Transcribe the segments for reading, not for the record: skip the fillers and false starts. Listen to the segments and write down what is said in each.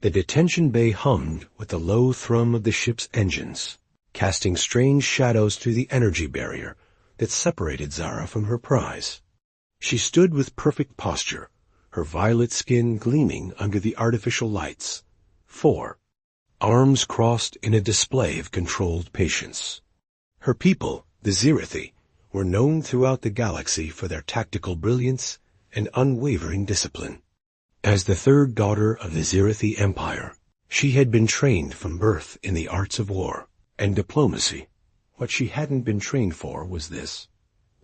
The detention bay hummed with the low thrum of the ship's engines, casting strange shadows through the energy barrier that separated Zara from her prize. She stood with perfect posture, her violet skin gleaming under the artificial lights. 4. Arms crossed in a display of controlled patience. Her people, the Zirathi, were known throughout the galaxy for their tactical brilliance and unwavering discipline. As the third daughter of the Zirathi Empire, she had been trained from birth in the arts of war and diplomacy. What she hadn't been trained for was this.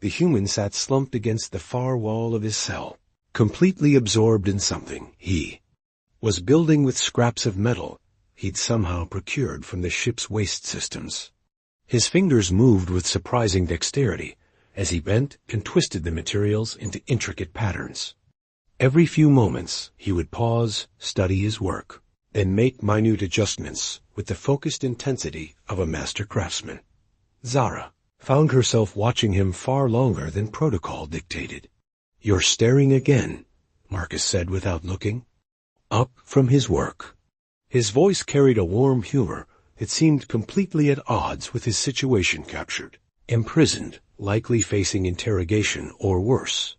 The human sat slumped against the far wall of his cell, completely absorbed in something he was building with scraps of metal he'd somehow procured from the ship's waste systems. His fingers moved with surprising dexterity as he bent and twisted the materials into intricate patterns. Every few moments he would pause, study his work, then make minute adjustments with the focused intensity of a master craftsman. Zara found herself watching him far longer than protocol dictated. "You're staring again," Marcus said without looking. Up from his work. His voice carried a warm humor that seemed completely at odds with his situation captured, imprisoned, likely facing interrogation or worse.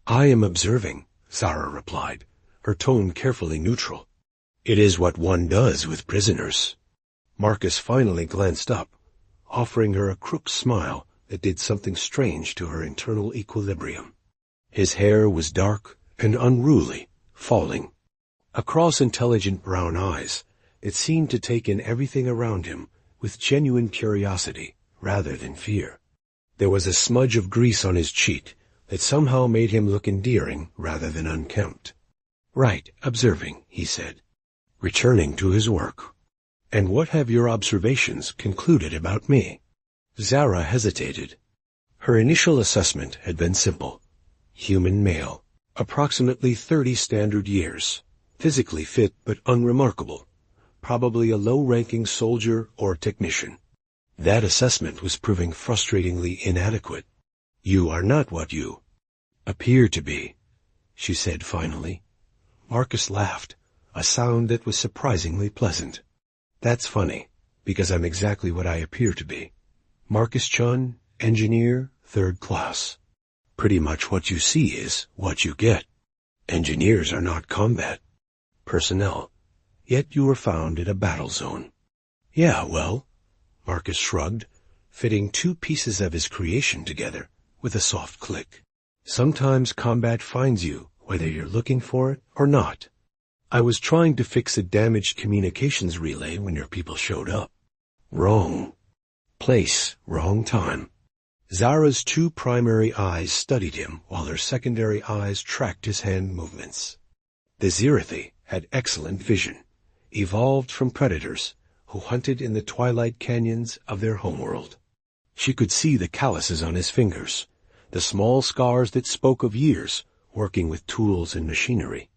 "I am observing," Zara replied, her tone carefully neutral. "It is what one does with prisoners." Marcus finally glanced up, offering her a crooked smile that did something strange to her internal equilibrium. His hair was dark and unruly, falling across intelligent brown eyes that seemed to take in everything around him with genuine curiosity rather than fear. There was a smudge of grease on his cheek that somehow made him look endearing rather than unkempt. "Right, observing," he said, returning to his work. "And what have your observations concluded about me?" Zara hesitated. Her initial assessment had been simple. Human male, approximately 30 standard years, physically fit but unremarkable, probably a low-ranking soldier or technician. That assessment was proving frustratingly inadequate. "You are not what you appear to be," she said finally. Marcus laughed, a sound that was surprisingly pleasant. "That's funny, because I'm exactly what I appear to be. Marcus Chun, engineer, 3rd class. Pretty much what you see is what you get. Engineers are not combat personnel, yet you were found in a battle zone." "Yeah, well," Marcus shrugged, fitting 2 pieces of his creation together with a soft click. "Sometimes combat finds you, whether you're looking for it or not. I was trying to fix a damaged communications relay when your people showed up. Wrong place, wrong time." Zara's 2 primary eyes studied him while her secondary eyes tracked his hand movements. The Zirathi had excellent vision, evolved from predators who hunted in the twilight canyons of their homeworld. She could see the calluses on his fingers, the small scars that spoke of years working with tools and machinery.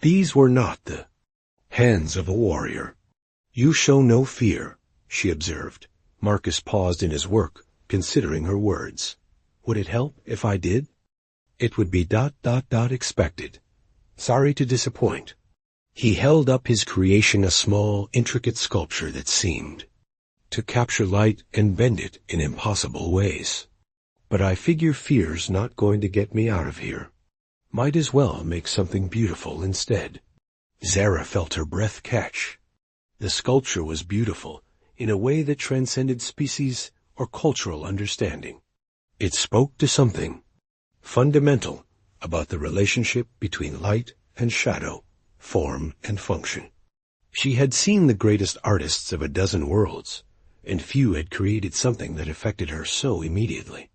These were not the hands of a warrior. "You show no fear," she observed. Marcus paused in his work, considering her words. "Would it help if I did?" "It would be ... expected. Sorry to disappoint." He held up his creation, a small, intricate sculpture that seemed to capture light and bend it in impossible ways. "But I figure fear's not going to get me out of here. Might as well make something beautiful instead." Zara felt her breath catch. The sculpture was beautiful in a way that transcended species or cultural understanding. It spoke to something fundamental about the relationship between light and shadow, form and function. She had seen the greatest artists of a dozen worlds, and few had created something that affected her so immediately.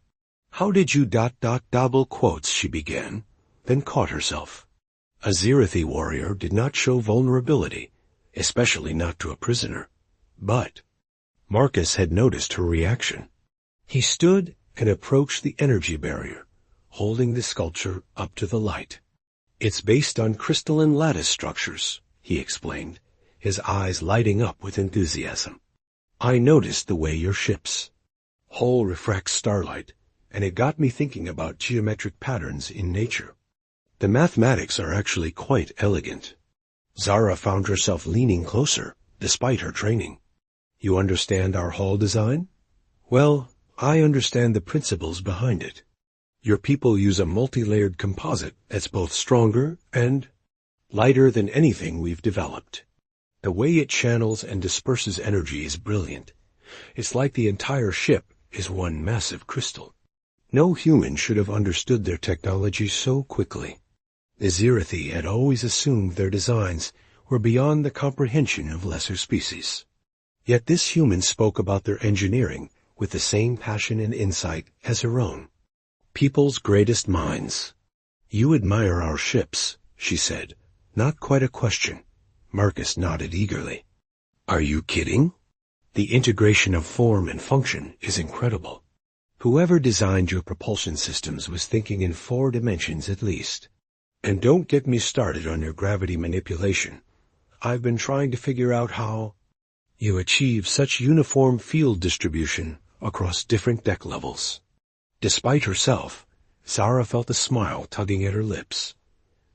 "How did you ... double quotes," she began, then caught herself. A Zirathi warrior did not show vulnerability, especially not to a prisoner. But Marcus had noticed her reaction. He stood and approached the energy barrier, holding the sculpture up to the light. "It's based on crystalline lattice structures," he explained, his eyes lighting up with enthusiasm. "I noticed the way your ship's hull refracts starlight, and it got me thinking about geometric patterns in nature. The mathematics are actually quite elegant." Zara found herself leaning closer, despite her training. You understand our hull design? Well, I understand the principles behind it. Your people use a multi-layered composite that's both stronger and lighter than anything we've developed. The way it channels and disperses energy is brilliant. It's like the entire ship is one massive crystal. No human should have understood their technology so quickly. The Zirathi had always assumed their designs were beyond the comprehension of lesser species. Yet this human spoke about their engineering with the same passion and insight as her own. People's greatest minds. You admire our ships, she said. Not quite a question. Marcus nodded eagerly. Are you kidding? The integration of form and function is incredible. Whoever designed your propulsion systems was thinking in 4 dimensions at least. And don't get me started on your gravity manipulation. I've been trying to figure out how you achieve such uniform field distribution across different deck levels. Despite herself, Zara felt a smile tugging at her lips.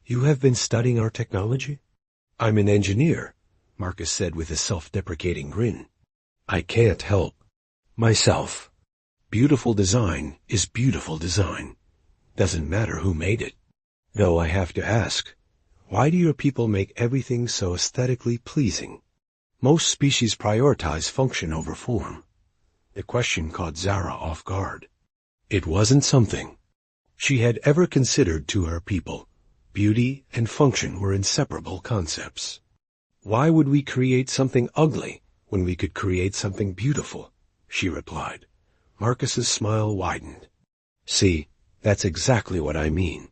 You have been studying our technology? I'm an engineer, Marcus said with a self-deprecating grin. I can't help myself. Beautiful design is beautiful design. Doesn't matter who made it. Though I have to ask, why do your people make everything so aesthetically pleasing? Most species prioritize function over form. The question caught Zara off guard. It wasn't something she had ever considered to her people. Beauty and function were inseparable concepts. Why would we create something ugly when we could create something beautiful? She replied. Marcus's smile widened. See, that's exactly what I mean.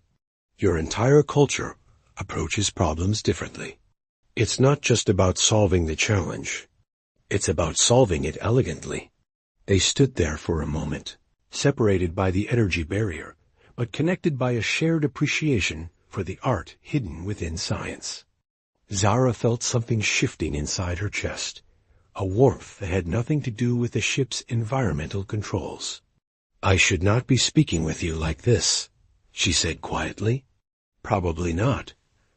Your entire culture approaches problems differently. It's not just about solving the challenge. It's about solving it elegantly. They stood there for a moment, separated by the energy barrier, but connected by a shared appreciation for the art hidden within science. Zara felt something shifting inside her chest, a warmth that had nothing to do with the ship's environmental controls. I should not be speaking with you like this, she said quietly. Probably not,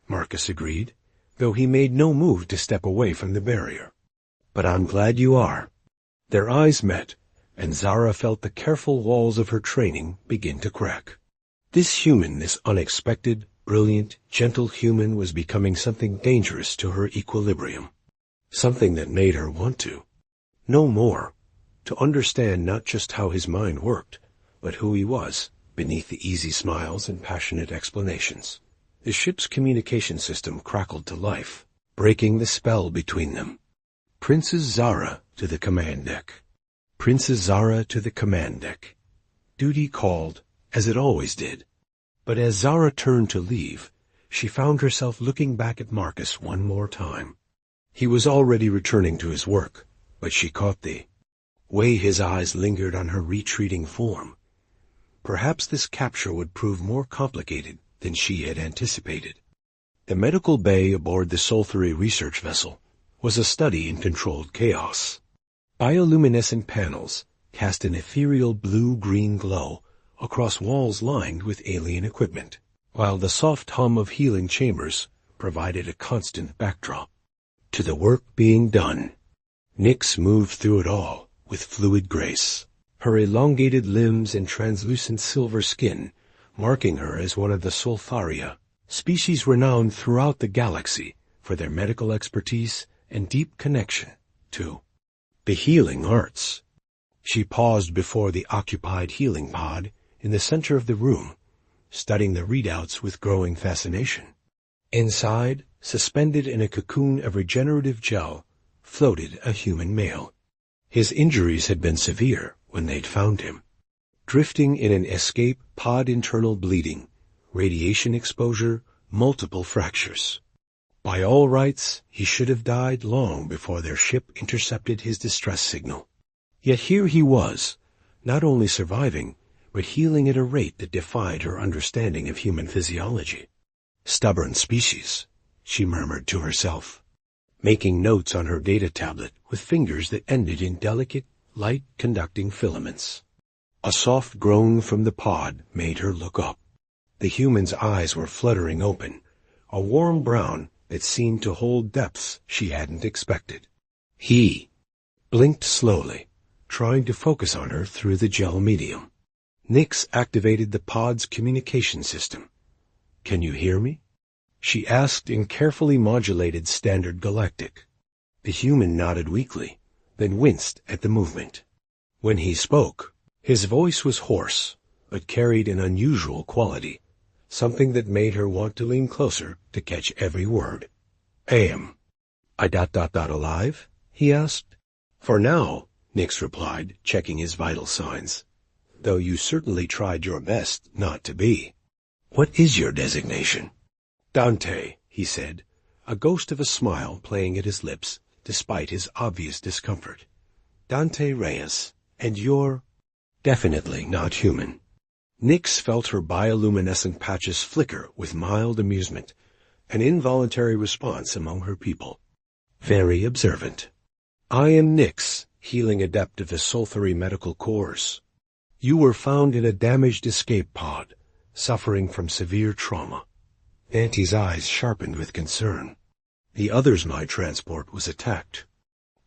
Marcus agreed, though he made no move to step away from the barrier. But I'm glad you are. Their eyes met, and Zara felt the careful walls of her training begin to crack. This human, this unexpected, brilliant, gentle human was becoming something dangerous to her equilibrium. Something that made her want to know more, to understand not just how his mind worked, but who he was, beneath the easy smiles and passionate explanations. The ship's communication system crackled to life, breaking the spell between them. Princess Zara to the command deck. Princess Zara to the command deck. Duty called, as it always did. But as Zara turned to leave, she found herself looking back at Marcus one more time. He was already returning to his work, but she caught the way his eyes lingered on her retreating form. Perhaps this capture would prove more complicated than she had anticipated. The medical bay aboard the Solthery research vessel was a study in controlled chaos. Bioluminescent panels cast an ethereal blue-green glow across walls lined with alien equipment, while the soft hum of healing chambers provided a constant backdrop to the work being done. Nyx moved through it all with fluid grace, her elongated limbs and translucent silver skin marking her as one of the Soltharia, species renowned throughout the galaxy for their medical expertise and deep connection to the healing arts. She paused before the occupied healing pod in the center of the room, studying the readouts with growing fascination. Inside, suspended in a cocoon of regenerative gel, floated a human male. His injuries had been severe when they'd found him. Drifting in an escape pod, internal bleeding, radiation exposure, multiple fractures. By all rights, he should have died long before their ship intercepted his distress signal. Yet here he was, not only surviving, but healing at a rate that defied her understanding of human physiology. Stubborn species, she murmured to herself, making notes on her data tablet with fingers that ended in delicate, light-conducting filaments. A soft groan from the pod made her look up. The human's eyes were fluttering open, a warm brown that seemed to hold depths she hadn't expected. He blinked slowly, trying to focus on her through the gel medium. Nyx activated the pod's communication system. "Can you hear me?" she asked in carefully modulated standard galactic. The human nodded weakly, then winced at the movement. When he spoke, his voice was hoarse, but carried an unusual quality, something that made her want to lean closer to catch every word. Alive?" he asked. "For now," Nyx replied, checking his vital signs, "though you certainly tried your best not to be. What is your designation?" "Dante," he said, a ghost of a smile playing at his lips despite his obvious discomfort. "Dante Reyes, and you're definitely not human." Nyx felt her bioluminescent patches flicker with mild amusement, an involuntary response among her people. Very observant. "I am Nyx, healing adept of the sulfury medical corps. You were found in a damaged escape pod, suffering from severe trauma." Auntie's eyes sharpened with concern. "The others my transport was attacked.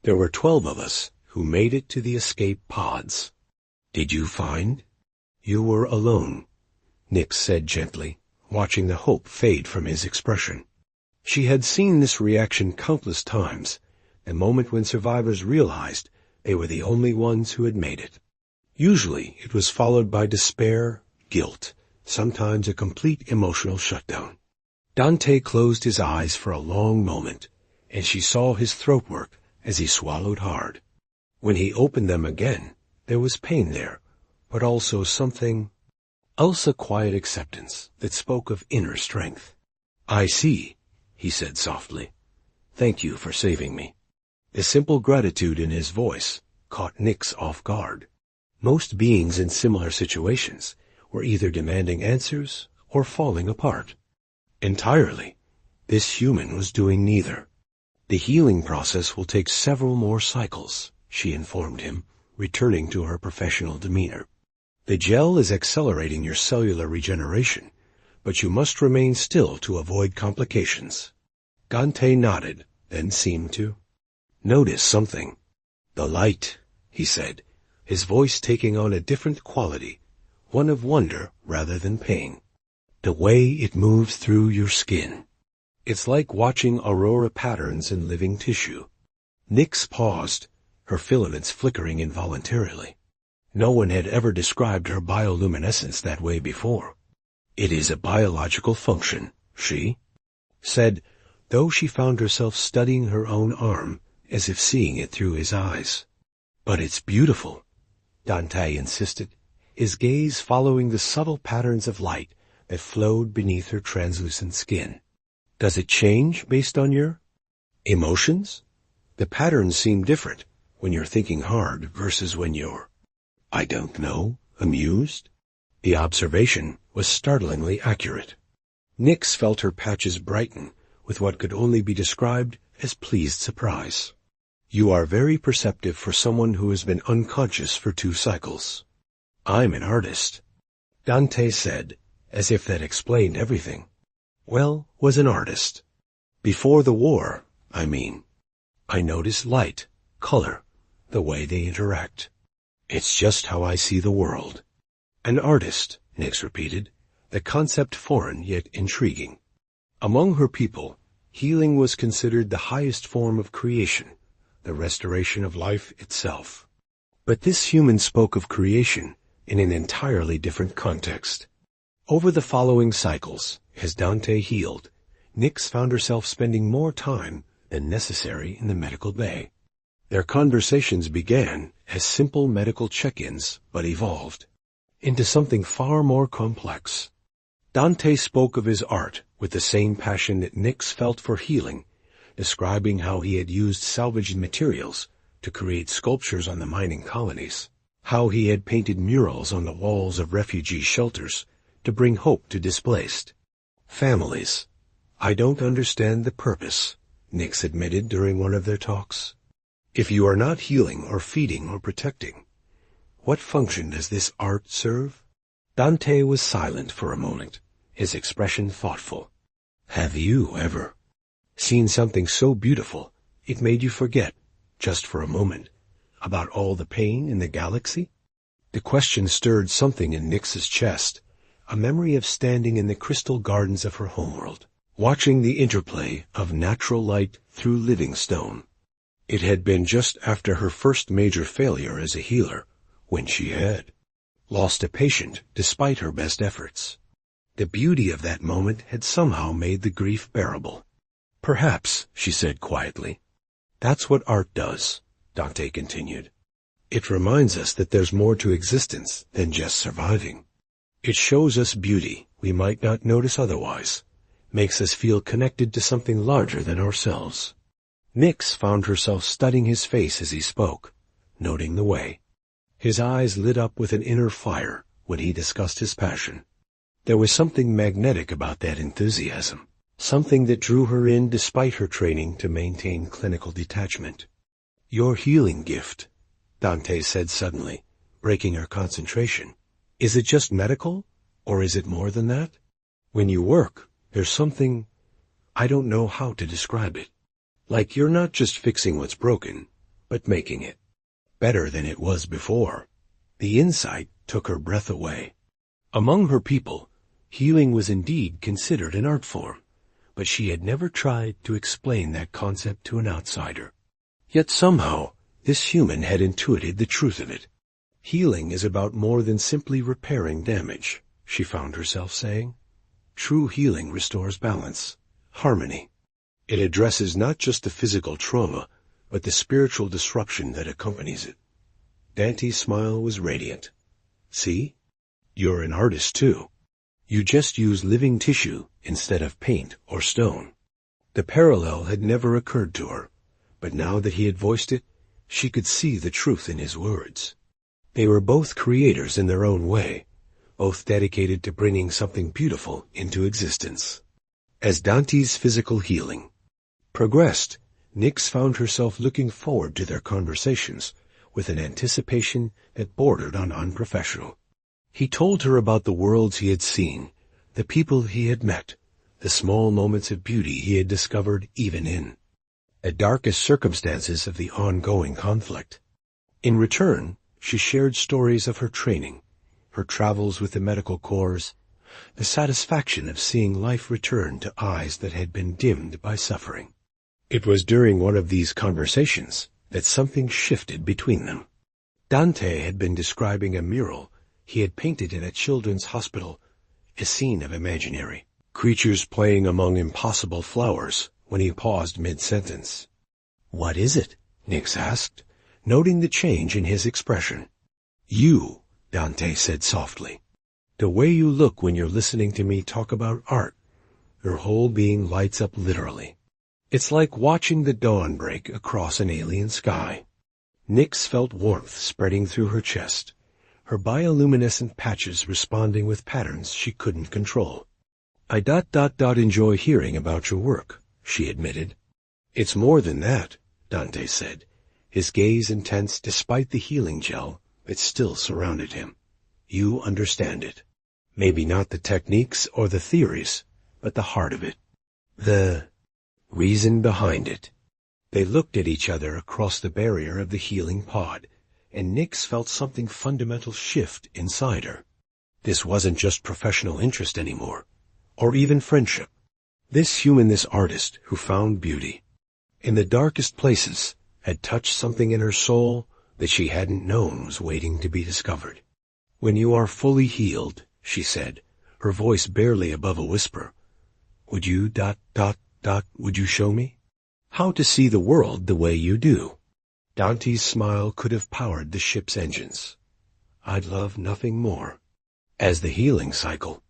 There were 12 of us who made it to the escape pods. Did you find?" "You were alone," Nyx said gently, watching the hope fade from his expression. She had seen this reaction countless times, the moment when survivors realized they were the only ones who had made it. Usually it was followed by despair, guilt, sometimes a complete emotional shutdown. Dante closed his eyes for a long moment, and she saw his throat work as he swallowed hard. When he opened them again, there was pain there, but also something else, a quiet acceptance that spoke of inner strength. "I see," he said softly. "Thank you for saving me." The simple gratitude in his voice caught Nyx off guard. Most beings in similar situations were either demanding answers or falling apart. Entirely, this human was doing neither. "The healing process will take several more cycles," she informed him, returning to her professional demeanor. "The gel is accelerating your cellular regeneration, but you must remain still to avoid complications." Dante nodded, then seemed to notice something. "The light," he said, his voice taking on a different quality, one of wonder rather than pain. "The way it moves through your skin. It's like watching aurora patterns in living tissue." Nyx paused, her filaments flickering involuntarily. No one had ever described her bioluminescence that way before. "It is a biological function," she said, though she found herself studying her own arm as if seeing it through his eyes. "But it's beautiful," Dante insisted, his gaze following the subtle patterns of light that flowed beneath her translucent skin. "Does it change based on your emotions? The patterns seem different when you're thinking hard versus when you're, I don't know, amused." The observation was startlingly accurate. Nyx felt her patches brighten with what could only be described as pleased surprise. "You are very perceptive for someone who has been unconscious for 2 cycles. I'm an artist," Dante said, as if that explained everything. "Well, was an artist. Before the war, I mean. I notice light, color, the way they interact. It's just how I see the world." "An artist," Nyx repeated, the concept foreign yet intriguing. Among her people, healing was considered the highest form of creation, the restoration of life itself. But this human spoke of creation in an entirely different context. Over the following cycles, as Dante healed, Nyx found herself spending more time than necessary in the medical bay. Their conversations began as simple medical check-ins, but evolved into something far more complex. Dante spoke of his art with the same passion that Nyx felt for healing, describing how he had used salvaged materials to create sculptures on the mining colonies, how he had painted murals on the walls of refugee shelters to bring hope to displaced families. "I don't understand the purpose," Nyx admitted during one of their talks. "If you are not healing or feeding or protecting, what function does this art serve?" Dante was silent for a moment, his expression thoughtful. "Have you ever Seen something so beautiful, it made you forget, just for a moment, about all the pain in the galaxy? The question stirred something in Nyx's chest, a memory of standing in the crystal gardens of her homeworld, watching the interplay of natural light through living stone. It had been just after her first major failure as a healer, when she had lost a patient despite her best efforts. The beauty of that moment had somehow made the grief bearable. "Perhaps," she said quietly. "That's what art does," Dante continued. "It reminds us that there's more to existence than just surviving. It shows us beauty we might not notice otherwise, makes us feel connected to something larger than ourselves." Nyx found herself studying his face as he spoke, noting the way. His eyes lit up with an inner fire when he discussed his passion. There was something magnetic about that enthusiasm, something that drew her in despite her training to maintain clinical detachment. "Your healing gift," Dante said suddenly, breaking her concentration. "Is it just medical, or is it more than that? When you work, there's something, I don't know how to describe it. Like you're not just fixing what's broken, but making it better than it was before." The insight took her breath away. Among her people, healing was indeed considered an art form, but she had never tried to explain that concept to an outsider. Yet somehow, this human had intuited the truth of it. Healing is about more than simply repairing damage, she found herself saying. True healing restores balance, harmony. It addresses not just the physical trauma, but the spiritual disruption that accompanies it. Dante's smile was radiant. "See? You're an artist too. You just use living tissue instead of paint or stone." The parallel had never occurred to her, but now that he had voiced it, she could see the truth in his words. They were both creators in their own way, both dedicated to bringing something beautiful into existence. As Dante's physical healing progressed, Nyx found herself looking forward to their conversations with an anticipation that bordered on unprofessional. He told her about the worlds he had seen, the people he had met, the small moments of beauty he had discovered even in the darkest circumstances of the ongoing conflict. In return, she shared stories of her training, her travels with the medical corps, the satisfaction of seeing life return to eyes that had been dimmed by suffering. It was during one of these conversations that something shifted between them. Dante had been describing a mural he had painted in a children's hospital, a scene of imaginary creatures playing among impossible flowers, when he paused mid-sentence. "What is it?" Nyx asked, noting the change in his expression. "You," Dante said softly. "The way you look when you're listening to me talk about art, your whole being lights up literally. It's like watching the dawn break across an alien sky." Nyx felt warmth spreading through her chest, her bioluminescent patches responding with patterns she couldn't control. "I enjoy hearing about your work," she admitted. "It's more than that," Dante said, his gaze intense despite the healing gel that still surrounded him. "You understand it. Maybe not the techniques or the theories, but the heart of it. The reason behind it." They looked at each other across the barrier of the healing pod, and Nyx felt something fundamental shift inside her. This wasn't just professional interest anymore, or even friendship. This human, this artist who found beauty in the darkest places, had touched something in her soul that she hadn't known was waiting to be discovered. "When you are fully healed," she said, her voice barely above a whisper, would you would you show me how to see the world the way you do?" Dante's smile could have powered the ship's engines. "I'd love nothing more." As the healing cycle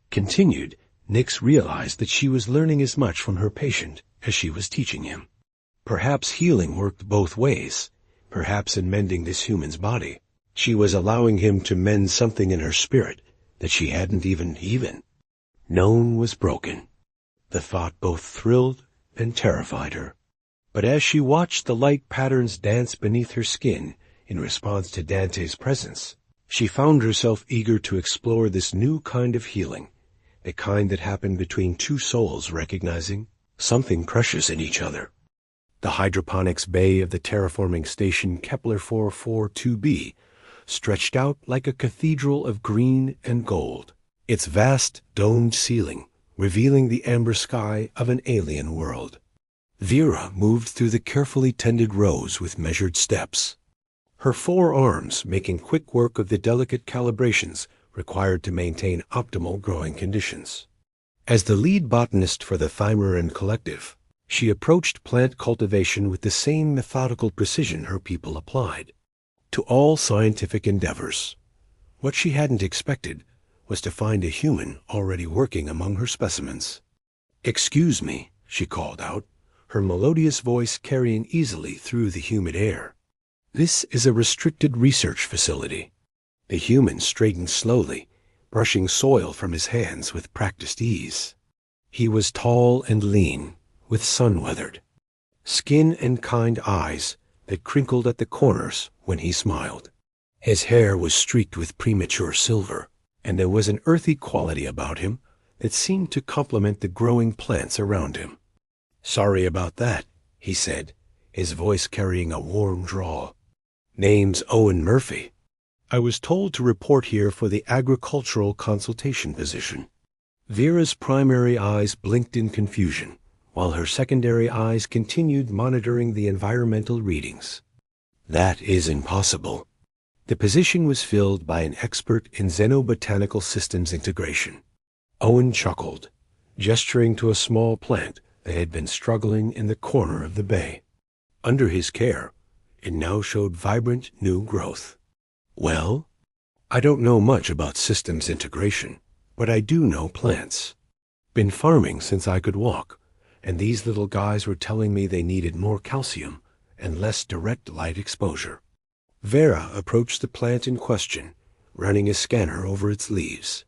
continued, Nyx realized that she was learning as much from her patient as she was teaching him. Perhaps healing worked both ways. Perhaps in mending this human's body, she was allowing him to mend something in her spirit that she hadn't even known was broken. The thought both thrilled and terrified her. But as she watched the light patterns dance beneath her skin in response to Dante's presence, she found herself eager to explore this new kind of healing, the kind that happened between two souls recognizing something precious in each other. The hydroponics bay of the terraforming station Kepler 442b stretched out like a cathedral of green and gold, its vast domed ceiling revealing the amber sky of an alien world. Vera moved through the carefully tended rows with measured steps, her 4 arms making quick work of the delicate calibrations required to maintain optimal growing conditions. As the lead botanist for the Thymeran Collective, she approached plant cultivation with the same methodical precision her people applied to all scientific endeavors. What she hadn't expected was to find a human already working among her specimens. "Excuse me," she called out, her melodious voice carrying easily through the humid air. "This is a restricted research facility." The human straightened slowly, brushing soil from his hands with practiced ease. He was tall and lean, with sun-weathered skin and kind eyes that crinkled at the corners when he smiled. His hair was streaked with premature silver, and there was an earthy quality about him that seemed to complement the growing plants around him. "Sorry about that," he said, his voice carrying a warm drawl. "Name's Owen Murphy. I was told to report here for the agricultural consultation position." Vera's primary eyes blinked in confusion, while her secondary eyes continued monitoring the environmental readings. "That is impossible." The position was filled by an expert in xenobotanical systems integration. Owen chuckled, gesturing to a small plant that had been struggling in the corner of the bay. Under his care, it now showed vibrant new growth. "Well, I don't know much about systems integration, but I do know plants. Been farming since I could walk, and these little guys were telling me they needed more calcium and less direct light exposure." Vera approached the plant in question, running a scanner over its leaves.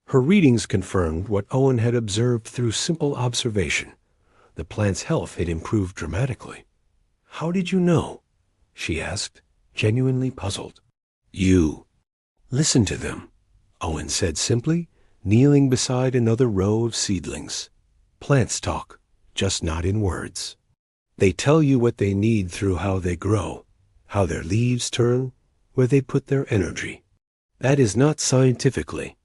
Her readings confirmed what Owen had observed through simple observation. The plant's health had improved dramatically. "How did you know?" she asked, genuinely puzzled. "You. Listen to them," Owen said simply, kneeling beside another row of seedlings. "Plants talk, just not in words. They tell you what they need through how they grow, how their leaves turn, where they put their energy." "That is not scientifically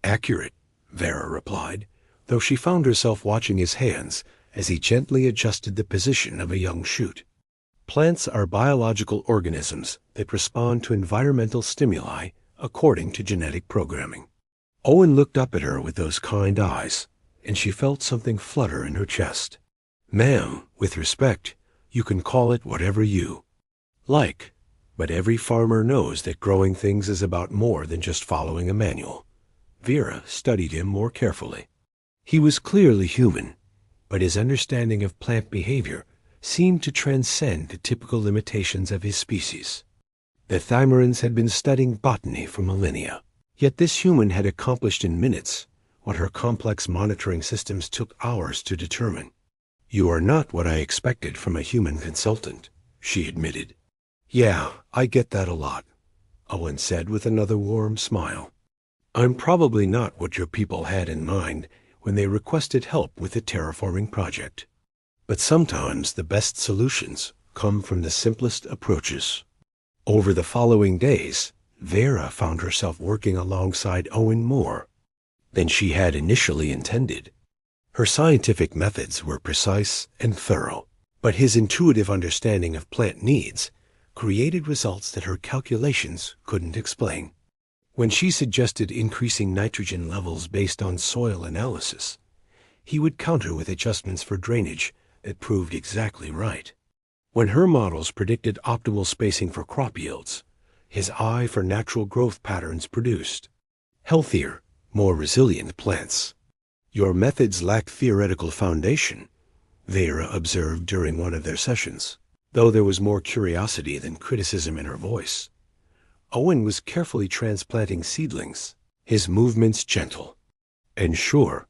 accurate," Vera replied, though she found herself watching his hands as he gently adjusted the position of a young shoot. "Plants are biological organisms that respond to environmental stimuli according to genetic programming." Owen looked up at her with those kind eyes, and she felt something flutter in her chest. "Ma'am, with respect, you can call it whatever you like, but every farmer knows that growing things is about more than just following a manual." Vera studied him more carefully. He was clearly human, but his understanding of plant behavior seemed to transcend the typical limitations of his species. The Thymerans had been studying botany for millennia, yet this human had accomplished in minutes what her complex monitoring systems took hours to determine. "You are not what I expected from a human consultant," she admitted. "Yeah, I get that a lot," Owen said with another warm smile. "I'm probably not what your people had in mind when they requested help with the terraforming project. But sometimes the best solutions come from the simplest approaches." Over the following days, Vera found herself working alongside Owen more than she had initially intended. Her scientific methods were precise and thorough, but his intuitive understanding of plant needs created results that her calculations couldn't explain. When she suggested increasing nitrogen levels based on soil analysis, he would counter with adjustments for drainage that proved exactly right. When her models predicted optimal spacing for crop yields, his eye for natural growth patterns produced healthier, more resilient plants. "Your methods lack theoretical foundation," Vera observed during one of their sessions, though there was more curiosity than criticism in her voice. Owen was carefully transplanting seedlings, his movements gentle. "And sure,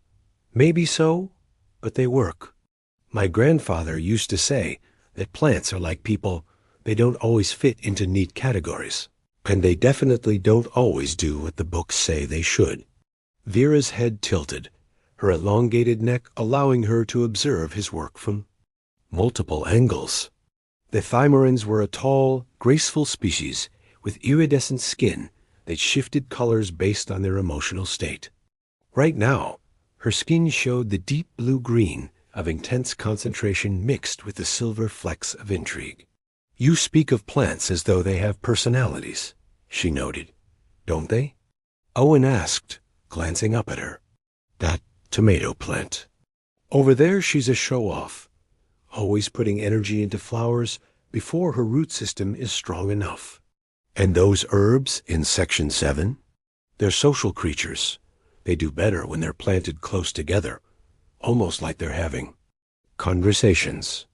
maybe so, but they work. My grandfather used to say that plants are like people, they don't always fit into neat categories, and they definitely don't always do what the books say they should." Vera's head tilted, her elongated neck allowing her to observe his work from multiple angles. The Thymorans were a tall, graceful species with iridescent skin that shifted colors based on their emotional state. Right now, her skin showed the deep blue-green of intense concentration mixed with the silver flecks of intrigue. "You speak of plants as though they have personalities," she noted. "Don't they?" Owen asked, glancing up at her. "That tomato plant. Over there she's a show-off, always putting energy into flowers before her root system is strong enough. And those herbs in Section 7? They're social creatures. They do better when they're planted close together, almost like they're having conversations."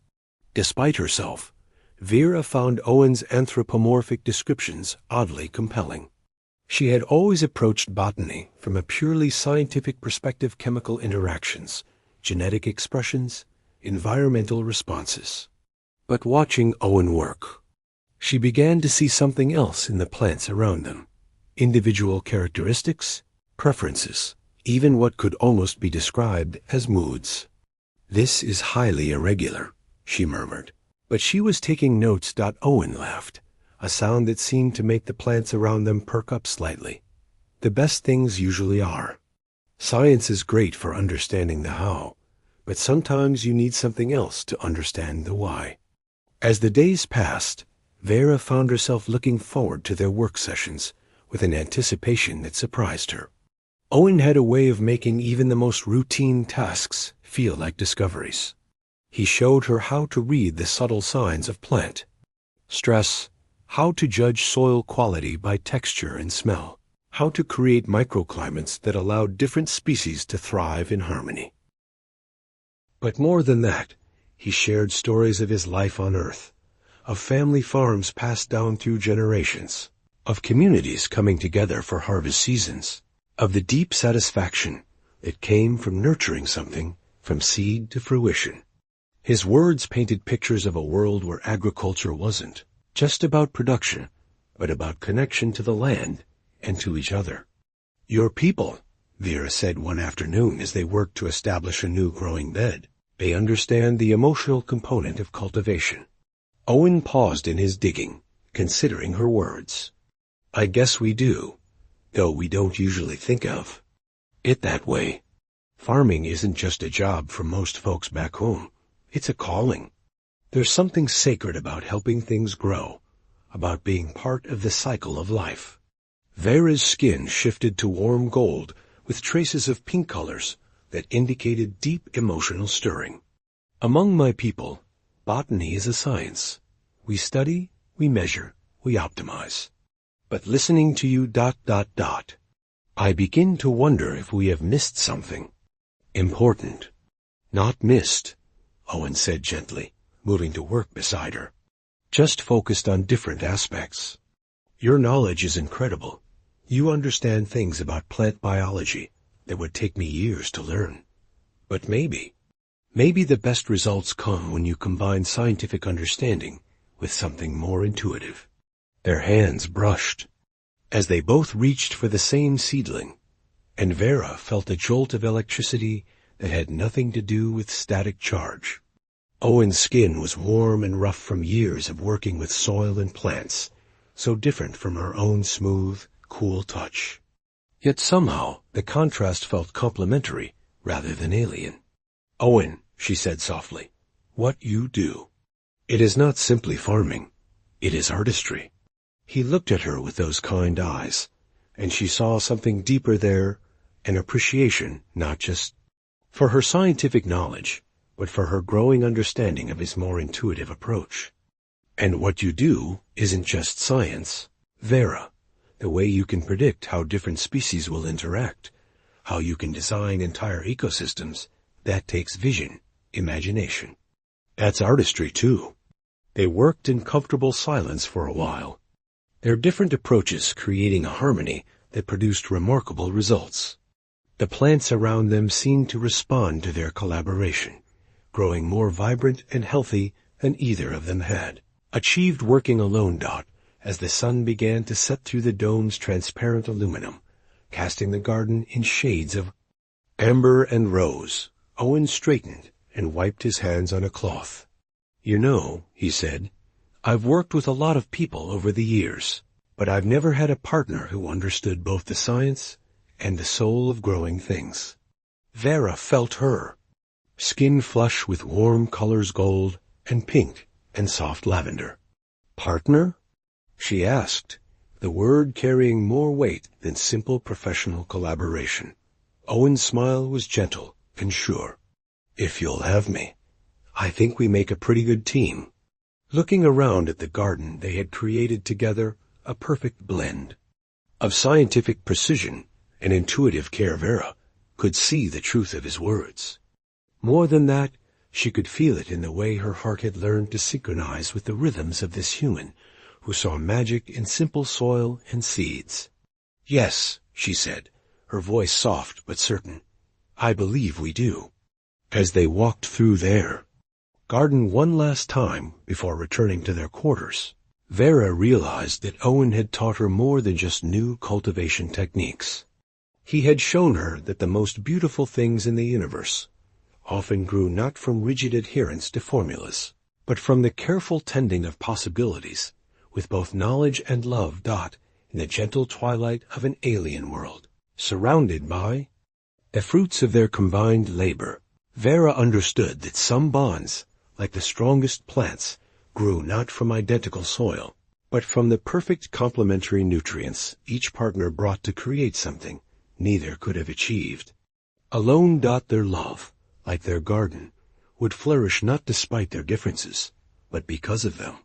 Despite herself, Vera found Owen's anthropomorphic descriptions oddly compelling. She had always approached botany from a purely scientific perspective: chemical interactions, genetic expressions, environmental responses. But watching Owen work, she began to see something else in the plants around them: individual characteristics, preferences, even what could almost be described as moods. "This is highly irregular," she murmured. But she was taking notes. Owen laughed, a sound that seemed to make the plants around them perk up slightly. The best things usually are. Science is great for understanding the how, but sometimes you need something else to understand the why. As the days passed, Vera found herself looking forward to their work sessions with an anticipation that surprised her. Owen had a way of making even the most routine tasks feel like discoveries. He showed her how to read the subtle signs of plant stress, how to judge soil quality by texture and smell, how to create microclimates that allowed different species to thrive in harmony. But more than that, he shared stories of his life on Earth, of family farms passed down through generations, of communities coming together for harvest seasons, of the deep satisfaction that came from nurturing something from seed to fruition. His words painted pictures of a world where agriculture wasn't just about production, but about connection to the land and to each other. "Your people," Vera said one afternoon as they worked to establish a new growing bed, "they understand the emotional component of cultivation." Owen paused in his digging, considering her words. "I guess we do, though we don't usually think of it that way. Farming isn't just a job for most folks back home. It's a calling. There's something sacred about helping things grow, about being part of the cycle of life." Vera's skin shifted to warm gold with traces of pink colors that indicated deep emotional stirring. "Among my people, botany is a science. We study, we measure, we optimize. But listening to you... I begin to wonder if we have missed something important." "Not missed," Owen said gently, moving to work beside her. "Just focused on different aspects. Your knowledge is incredible. You understand things about plant biology that would take me years to learn. But maybe the best results come when you combine scientific understanding with something more intuitive." Their hands brushed as they both reached for the same seedling, and Vera felt a jolt of electricity that had nothing to do with static charge. Owen's skin was warm and rough from years of working with soil and plants, so different from her own smooth, cool touch. Yet somehow the contrast felt complementary rather than alien. "Owen," she said softly, "what you do, it is not simply farming, it is artistry." He looked at her with those kind eyes, and she saw something deeper there, an appreciation not just for her scientific knowledge, but for her growing understanding of his more intuitive approach. "And what you do isn't just science, Vera. The way you can predict how different species will interact, how you can design entire ecosystems, that takes vision, imagination. That's artistry, too." They worked in comfortable silence for a while, their different approaches creating a harmony that produced remarkable results. The plants around them seemed to respond to their collaboration, growing more vibrant and healthy than either of them had achieved working alone. As the sun began to set through the dome's transparent aluminum, casting the garden in shades of Amber and Rose. Owen straightened and wiped his hands on a cloth. "You know," he said, "I've worked with a lot of people over the years, but I've never had a partner who understood both the science and the soul of growing things." Vera felt her, skin flush with warm colors gold and pink and soft lavender. "Partner?" she asked, the word carrying more weight than simple professional collaboration. Owen's smile was gentle and sure. "If you'll have me, I think we make a pretty good team." Looking around at the garden they had created together, a perfect blend of scientific precision and intuitive care, Vera could see the truth of his words. More than that, she could feel it in the way her heart had learned to synchronize with the rhythms of this human who saw magic in simple soil and seeds. "Yes," she said, her voice soft but certain. "I believe we do." As they walked through their garden one last time before returning to their quarters, Vera realized that Owen had taught her more than just new cultivation techniques. He had shown her that the most beautiful things in the universe often grew not from rigid adherence to formulas, but from the careful tending of possibilities, with both knowledge and love in the gentle twilight of an alien world, surrounded by the fruits of their combined labor. Vera understood that some bonds, like the strongest plants, grew not from identical soil, but from the perfect complementary nutrients each partner brought to create something neither could have achieved. Alone, their love, like their garden, would flourish not despite their differences, but because of them.